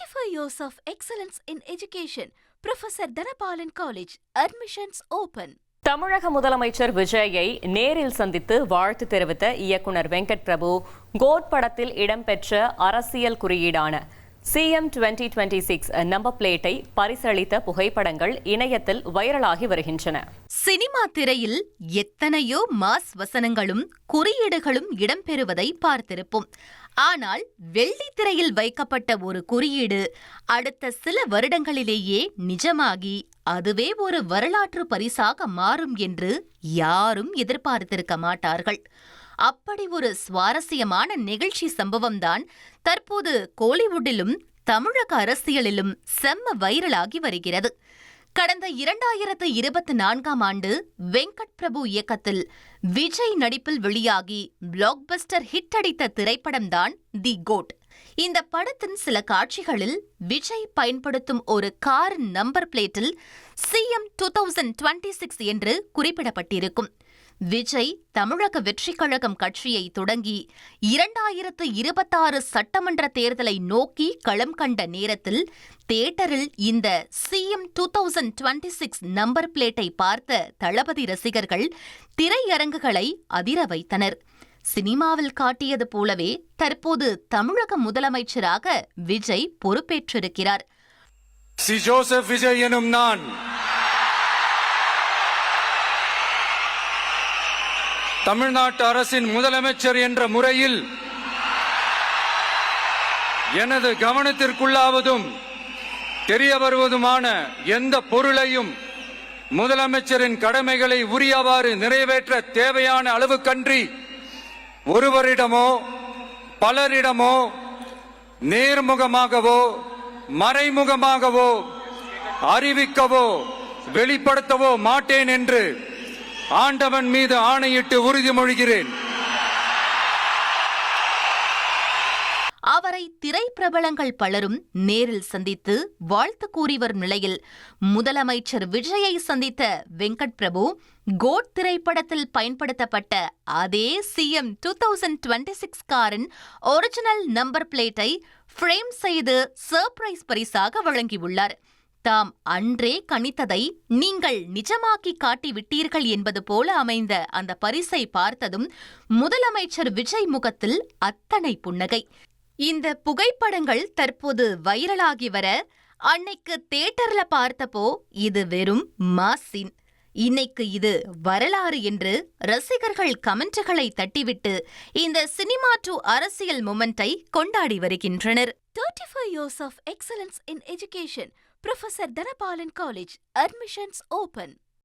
35 years of excellence in education. Professor Dhanapalan College. Admissions open. தமிழக முதலமைச்சர் விஜயை நேரில் சந்தித்து வாழ்த்து தெரிவித்த இயக்குனர் வெங்கட் பிரபு கோட் படத்தில் இடம்பெற்ற அரசியல் குறியீடான CM 2026 நம்பர் பிளேட்டை பரிசளித்த புகைப்படங்கள் இணையத்தில் வைரலாகி வருகின்றன. சினிமா திரையில் எத்தனையோ மாஸ் வசனங்களும் குறியீடுகளும் இடம்பெறுவதை பார்த்திருப்போம். ஆனால் வெள்ளி திரையில் வைக்கப்பட்ட ஒரு குறியீடு அடுத்த சில வருடங்களிலேயே நிஜமாகி அதுவே ஒரு வரலாற்று பரிசாக மாறும் என்று யாரும் எதிர்பார்த்திருக்க மாட்டார்கள். அப்படி ஒரு சுவாரஸ்யமான நிகழ்ச்சி சம்பவம்தான் தற்போது கோலிவுட்டிலும் தமிழக அரசியலிலும் செம்ம வைரலாகி வருகிறது. கடந்த 2024ஆம் ஆண்டு வெங்கட் பிரபு இயக்கத்தில் விஜய் நடிப்பில் வெளியாகி பிளாக்பஸ்டர் ஹிட் அடித்த திரைப்படம்தான் தி கோட். இந்த படத்தின் சில காட்சிகளில் விஜய் பயன்படுத்தும் ஒரு கார் நம்பர் பிளேட்டில் CM 2026 என்று குறிப்பிடப்பட்டிருக்கும். விஜய் தமிழக வெற்றி கழகம் கட்சியை தொடங்கி 2026 சட்டமன்ற தேர்தலை நோக்கி களம் கண்ட நேரத்தில் தியேட்டரில் இந்த CM 2026 நம்பர் பிளேட்டை பார்த்த தளபதி ரசிகர்கள் திரையரங்குகளை அதிர வைத்தனர். சினிமாவில் காட்டியது போலவே தற்போது தமிழக முதலமைச்சராக விஜய் பொறுப்பேற்றிருக்கிறார். சி ஜோசப் விஜய் எனும் நான் தமிழ்நாட்டு அரசின் முதலமைச்சர் என்ற முறையில் எனது கவனத்திற்குள்ளாவதும் தெரிய வருவதுமான எந்த பொருளையும் முதலமைச்சரின் கடமைகளை உரியவாறு நிறைவேற்ற தேவையான அளவுக்கன்றி ஒருவரிடமோ பலரிடமோ நேர்முகமாகவோ மறைமுகமாகவோ அறிவிக்கவோ வெளிப்படுத்தவோ மாட்டேன் என்று ஆண்டவன் மீது ஆணையிட்டு உறுதிமொழிகிறேன். அவரை திரைப்பிரபலங்கள் பலரும் நேரில் சந்தித்து வாழ்த்து கூறி வரும் நிலையில் முதலமைச்சர் விஜயை சந்தித்த வெங்கட் பிரபு கோட் திரைப்படத்தில் பயன்படுத்தப்பட்ட அதே CM 2026 காரின் ஒரிஜினல் நம்பர் பிளேட்டை ஃப்ரேம் செய்து சர்ப்ரைஸ் பரிசாக வழங்கியுள்ளார். தாம் அன்றே கணித்ததை நீங்கள் நிஜமாக்கி காட்டிவிட்டீர்கள் என்பது போல அமைந்த அந்த பரிசை பார்த்ததும் முதலமைச்சர் விஜய் முகத்தில் அத்தனை புன்னகை. இந்த புகைப்படங்கள் தற்போது வைரலாகி வர அன்னைக்கு தியேட்டர்ல பார்த்தப்போ இது வெறும் மாசின், இன்னைக்கு இது வரலாறு என்று ரசிகர்கள் கமெண்ட்களை தட்டிவிட்டு இந்த சினிமா டு அரசியல் மொமெண்டை கொண்டாடி வருகின்றனர். 35 years of excellence in education. Professor Dhanapalan College. Admissions open.